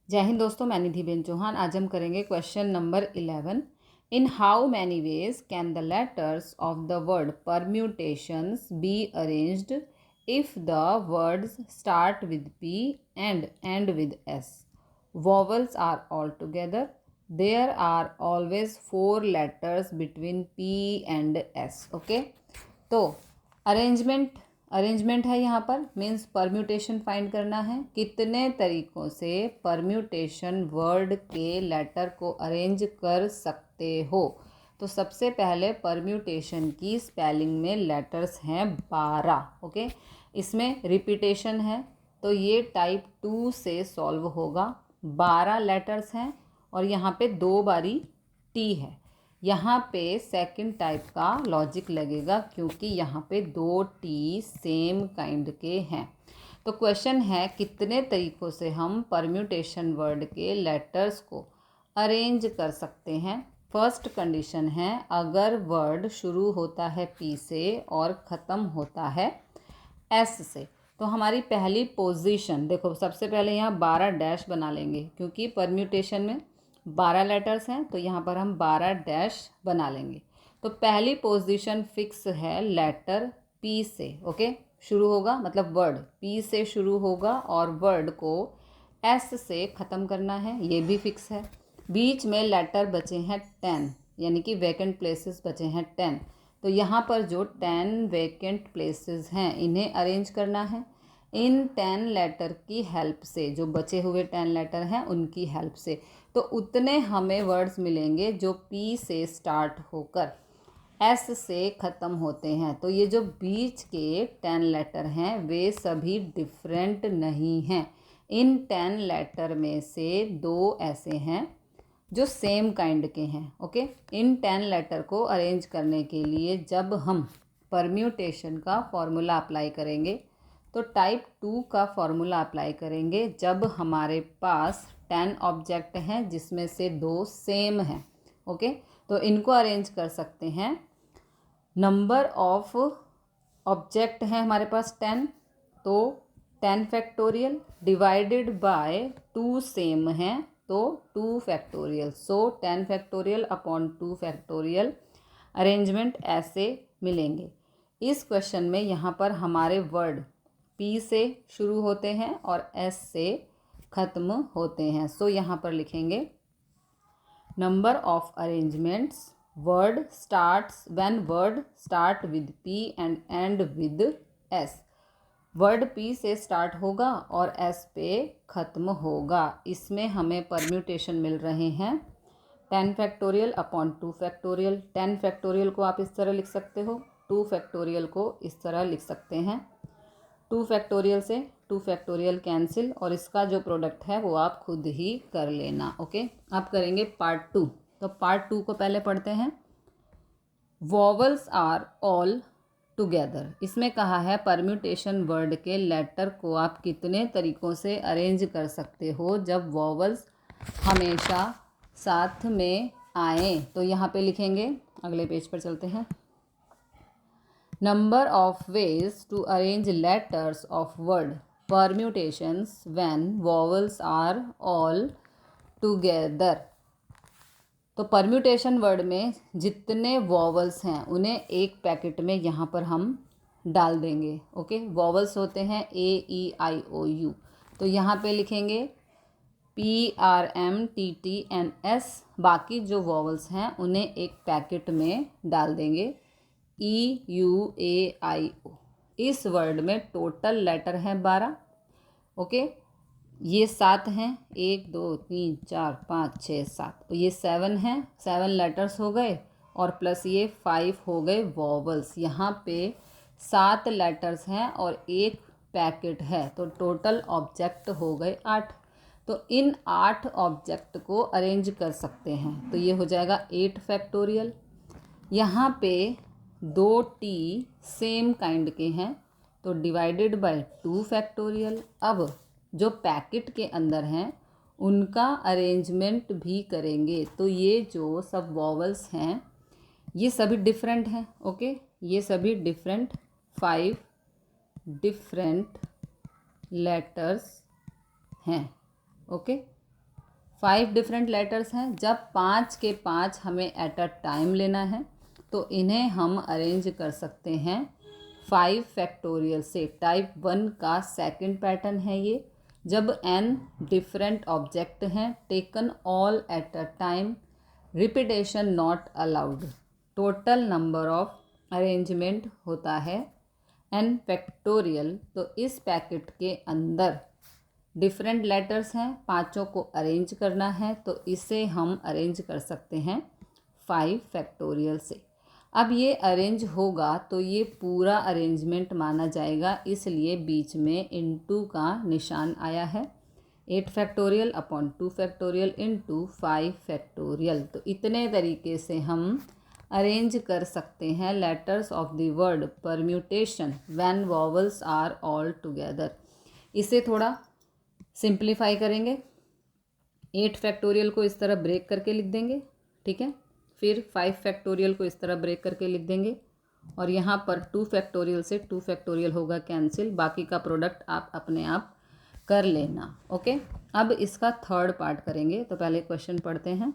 जय हिंद दोस्तों, मैं निधिबेन चौहान। आज हम करेंगे question number 11। In how many ways can the letters of the word permutations be arranged if the words start with P and end with S? Vowels are all together. There are always 4 letters between P and S. Okay, तो arrangement है यहाँ पर, means permutation find करना है। कितने तरीक़ों से permutation word के लेटर को अरेंज कर सकते हो? तो सबसे पहले परम्यूटेशन की स्पेलिंग में लेटर्स हैं 12। ओके, इसमें रिपीटेशन है तो ये टाइप 2 से सॉल्व होगा। 12 लेटर्स हैं और यहाँ पे 2 बारी टी है। यहाँ पे सेकंड टाइप का लॉजिक लगेगा क्योंकि यहाँ पे 2 टी सेम काइंड के हैं। तो क्वेश्चन है कितने तरीक़ों से हम परम्यूटेशन वर्ड के लेटर्स को अरेंज कर सकते हैं। फर्स्ट कंडीशन है अगर वर्ड शुरू होता है पी से और ख़त्म होता है एस से। तो हमारी पहली पोजीशन देखो, सबसे पहले यहाँ 12 डैश बना लेंगे क्योंकि परम्यूटेशन में 12 लेटर्स हैं, तो यहाँ पर हम 12 डैश बना लेंगे। तो पहली पोजीशन फिक्स है लेटर पी से। ओके, शुरू होगा मतलब वर्ड पी से शुरू होगा और वर्ड को एस से ख़त्म करना है, ये भी फिक्स है। बीच में लेटर बचे हैं 10, यानी कि वैकेंट प्लेसेस बचे हैं 10। तो यहाँ पर जो 10 वैकेंट प्लेसेस हैं इन्हें अरेंज करना है। इन 10 लेटर की हेल्प से, जो बचे हुए 10 लेटर हैं उनकी हेल्प से, तो उतने हमें वर्ड्स मिलेंगे जो पी से स्टार्ट होकर एस से ख़त्म होते हैं। तो ये जो बीच के 10 लेटर हैं वे सभी डिफरेंट नहीं हैं। इन 10 लेटर में से 2 ऐसे हैं जो सेम काइंड के हैं। ओके, इन 10 लेटर को अरेंज करने के लिए जब हम परम्यूटेशन का फॉर्मूला अप्लाई करेंगे तो टाइप 2 का फॉर्मूला अप्लाई करेंगे जब हमारे पास 10 ऑब्जेक्ट हैं जिसमें से 2 सेम हैं। ओके, तो इनको अरेंज कर सकते हैं। नंबर ऑफ ऑब्जेक्ट हैं हमारे पास 10, तो 10 फैक्टोरियल डिवाइडेड बाय 2 सेम हैं तो 2 फैक्टोरियल। सो 10 फैक्टोरियल अपॉन 2 फैक्टोरियल अरेंजमेंट ऐसे मिलेंगे। इस क्वेश्चन में यहाँ पर हमारे वर्ड पी से शुरू होते हैं और एस से ख़त्म होते हैं। सो यहाँ पर लिखेंगे number of arrangements word starts when word start with P and end with S. Word P से स्टार्ट होगा और एस पे ख़त्म होगा। इसमें हमें परम्यूटेशन मिल रहे हैं 10 फैक्टोरियल अपॉन 2 फैक्टोरियल। 10 फैक्टोरियल को आप इस तरह लिख सकते हो, 2 फैक्टोरियल को इस तरह लिख सकते हैं। 2 फैक्टोरियल से 2 फैक्टोरियल कैंसिल और इसका जो प्रोडक्ट है वो आप खुद ही कर लेना। ओके, आप करेंगे पार्ट 2। तो पार्ट 2 को पहले पढ़ते हैं। Vowels are all together. इसमें कहा है परम्यूटेशन वर्ड के लेटर को आप कितने तरीक़ों से अरेंज कर सकते हो जब वॉवल्स हमेशा साथ में आए। तो यहाँ पे लिखेंगे, अगले पेज पर चलते हैं। Number of ways to arrange letters of word permutations when vowels are all together। तो परम्यूटेशन वर्ड में जितने वॉवल्स हैं उन्हें एक पैकेट में यहाँ पर हम डाल देंगे। ओके, वॉवल्स होते हैं AEIOU, तो यहाँ पे लिखेंगे PRMTTNS। बाकी जो वॉवल्स हैं उन्हें एक पैकेट में डाल देंगे EUAIO। इस वर्ड में टोटल लेटर हैं 12। ओके, ये 7 हैं, 1 2 3 4 5 6 7, तो ये 7 हैं, 7 लेटर्स हो गए और प्लस ये 5 हो गए वॉवल्स। यहाँ पे 7 लेटर्स हैं और एक पैकेट है, तो टोटल ऑब्जेक्ट हो गए 8। तो इन 8 ऑब्जेक्ट को अरेंज कर सकते हैं, तो ये हो जाएगा 8 फैक्टोरियल। यहाँ पे 2 टी सेम काइंड के हैं तो डिवाइडेड बाय 2 फैक्टोरियल। अब जो पैकेट के अंदर हैं उनका अरेंजमेंट भी करेंगे, तो ये जो सब वॉवल्स हैं ये सभी डिफरेंट हैं। ओके, ये सभी डिफरेंट 5 डिफरेंट लेटर्स हैं। ओके, 5 डिफरेंट लेटर्स हैं। जब 5 के 5 हमें एट अ टाइम लेना है तो इन्हें हम अरेंज कर सकते हैं 5 फैक्टोरियल से। टाइप 1 का सेकंड पैटर्न है ये। जब n डिफरेंट ऑब्जेक्ट हैं, taken all at a time, repetition not allowed, total number of arrangement होता है n फैक्टोरियल। तो इस पैकेट के अंदर डिफरेंट लेटर्स हैं, पांचों को अरेंज करना है तो इसे हम अरेंज कर सकते हैं 5 फैक्टोरियल से। अब ये अरेंज होगा तो ये पूरा अरेंजमेंट माना जाएगा, इसलिए बीच में इनटू का निशान आया है। 8 factorial upon 2 factorial into 5 factorial. तो इतने तरीके से हम अरेंज कर सकते हैं letters of the word permutation when vowels are all together. इसे थोड़ा सिंप्लीफाई करेंगे। 8 फैक्टोरियल को इस तरह ब्रेक करके लिख देंगे, ठीक है। फिर 5 फैक्टोरियल को इस तरह ब्रेक करके लिख देंगे और यहाँ पर 2 फैक्टोरियल से 2 फैक्टोरियल होगा कैंसिल। बाकी का प्रोडक्ट आप अपने आप कर लेना, ओके। अब इसका थर्ड पार्ट करेंगे तो पहले क्वेश्चन पढ़ते हैं।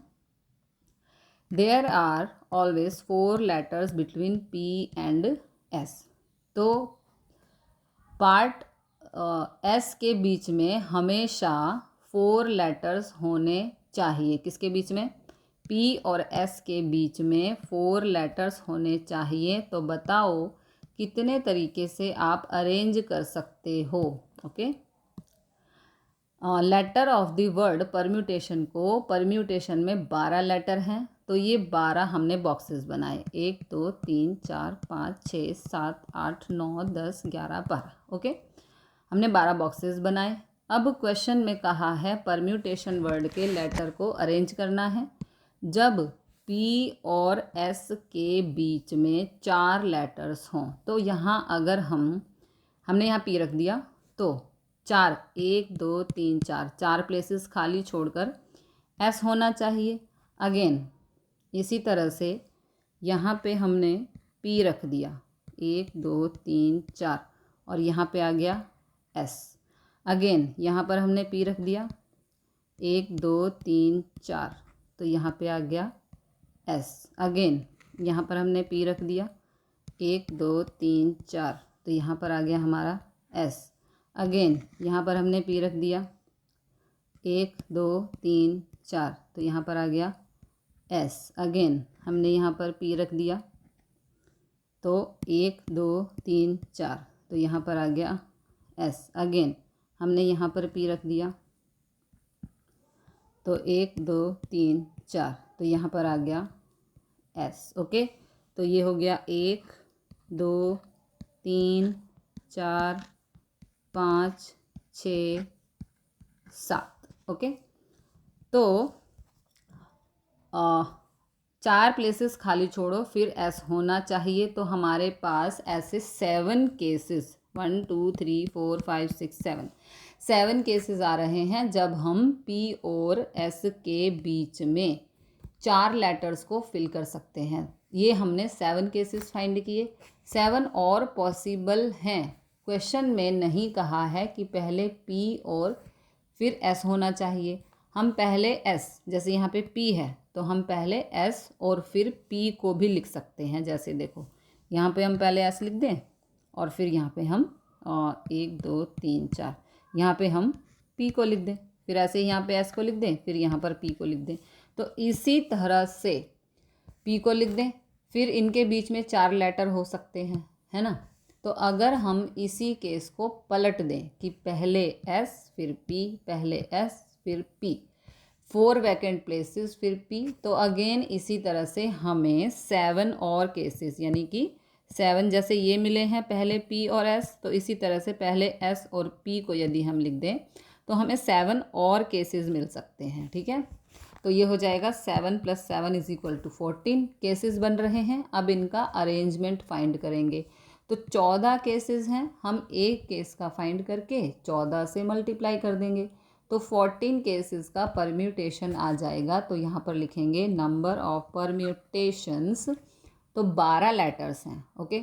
There are always 4 letters between P and S। तो पार्ट S के बीच में हमेशा 4 लेटर्स होने चाहिए। किसके बीच में? P और S के बीच में 4 लेटर्स होने चाहिए। तो बताओ कितने तरीके से आप अरेंज कर सकते हो, okay. Letter of the word permutation को, परम्यूटेशन में 12 लेटर हैं तो ये 12 हमने बॉक्सेस बनाए। 1 2 3 4 5 6 7 8 9 10 11 12, ओके। हमने 12 बॉक्सेस बनाए। अब क्वेश्चन में कहा है परम्यूटेशन वर्ड के लेटर को अरेंज करना है जब P और S के बीच में 4 लेटर्स हों। तो यहाँ अगर हमने यहाँ P रख दिया तो 4, 1 2 3 4, 4 प्लेसेस खाली छोड़कर S होना चाहिए। अगेन इसी तरह से यहाँ पे हमने P रख दिया 1 2 3 4 और यहाँ पे आ गया S। अगेन यहाँ पर हमने P रख दिया 1 2 3 4 तो यहाँ पे आ गया S। अगेन यहाँ पर हमने P रख दिया 1 2 3 4 तो यहाँ पर आ गया हमारा S। अगेन यहाँ पर हमने P रख दिया 1 2 3 4 तो यहाँ पर आ गया S। अगेन हमने यहाँ पर P रख दिया तो 1 2 3 4 तो यहाँ पर आ गया S। अगेन हमने यहाँ पर P रख दिया तो 1 2 3 4 तो यहाँ पर आ गया S, ओके। तो ये हो गया 1 2 3 4 5 6 7, ओके। तो 4 प्लेसेस खाली छोड़ो फिर S होना चाहिए। तो हमारे पास ऐसे 7 केसेस 1 2 3 4 5 6 7 केसेस आ रहे हैं जब हम P और S के बीच में 4 लेटर्स को फिल कर सकते हैं। ये हमने 7 केसेस फाइंड किए। 7 और पॉसिबल हैं। क्वेश्चन में नहीं कहा है कि पहले P और फिर S होना चाहिए। हम पहले S, जैसे यहाँ पे P है तो हम पहले S और फिर P को भी लिख सकते हैं। जैसे देखो यहाँ पे हम पहले S लिख दें और फिर यहाँ पे हम 1 2 3 4 यहाँ पे हम P को लिख दें, फिर ऐसे यहाँ पे S को लिख दें, फिर यहाँ पर P को लिख दें। तो इसी तरह से P को लिख दें, फिर इनके बीच में 4 लेटर हो सकते हैं, है ना। तो अगर हम इसी केस को पलट दें कि पहले S फिर P, पहले S फिर P, 4 वैकेंट प्लेसेस फिर P, तो अगेन इसी तरह से हमें 7 और केसेस यानी कि 7 जैसे ये मिले हैं पहले P और S, तो इसी तरह से पहले S और P को यदि हम लिख दें तो हमें 7 और केसेस मिल सकते हैं, ठीक है। तो ये हो जाएगा 7 + 7 = 14 केसेस बन रहे हैं। अब इनका अरेंजमेंट फाइंड करेंगे। तो 14 केसेस हैं, हम एक केस का फाइंड करके 14 से मल्टीप्लाई कर देंगे तो 14 केसेस का परम्यूटेशन आ जाएगा। तो यहाँ पर लिखेंगे नंबर ऑफ परम्यूटेशंस। तो 12 लेटर्स हैं, ओके,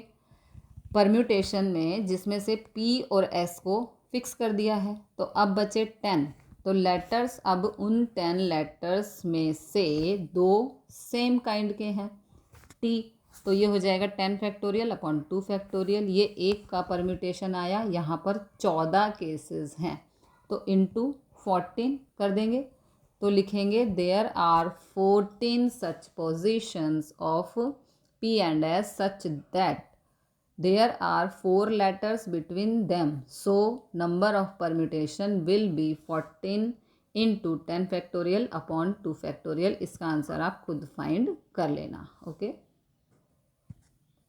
परम्यूटेशन में, जिसमें से P और S को फिक्स कर दिया है। तो अब बचे 10। तो लेटर्स अब उन 10 लेटर्स में से 2 सेम काइंड के हैं टी, तो ये हो जाएगा 10 फैक्टोरियल अपॉन 2 फैक्टोरियल। ये एक का परम्यूटेशन आया, यहाँ पर 14 केसेस हैं तो इंटू 14 कर देंगे। तो लिखेंगे there are 14 such positions of P and S such that there are 4 letters between them, so number of permutation will be 14 into 10 factorial upon 2 factorial। इसका आंसर आप खुद फाइंड कर लेना। ओके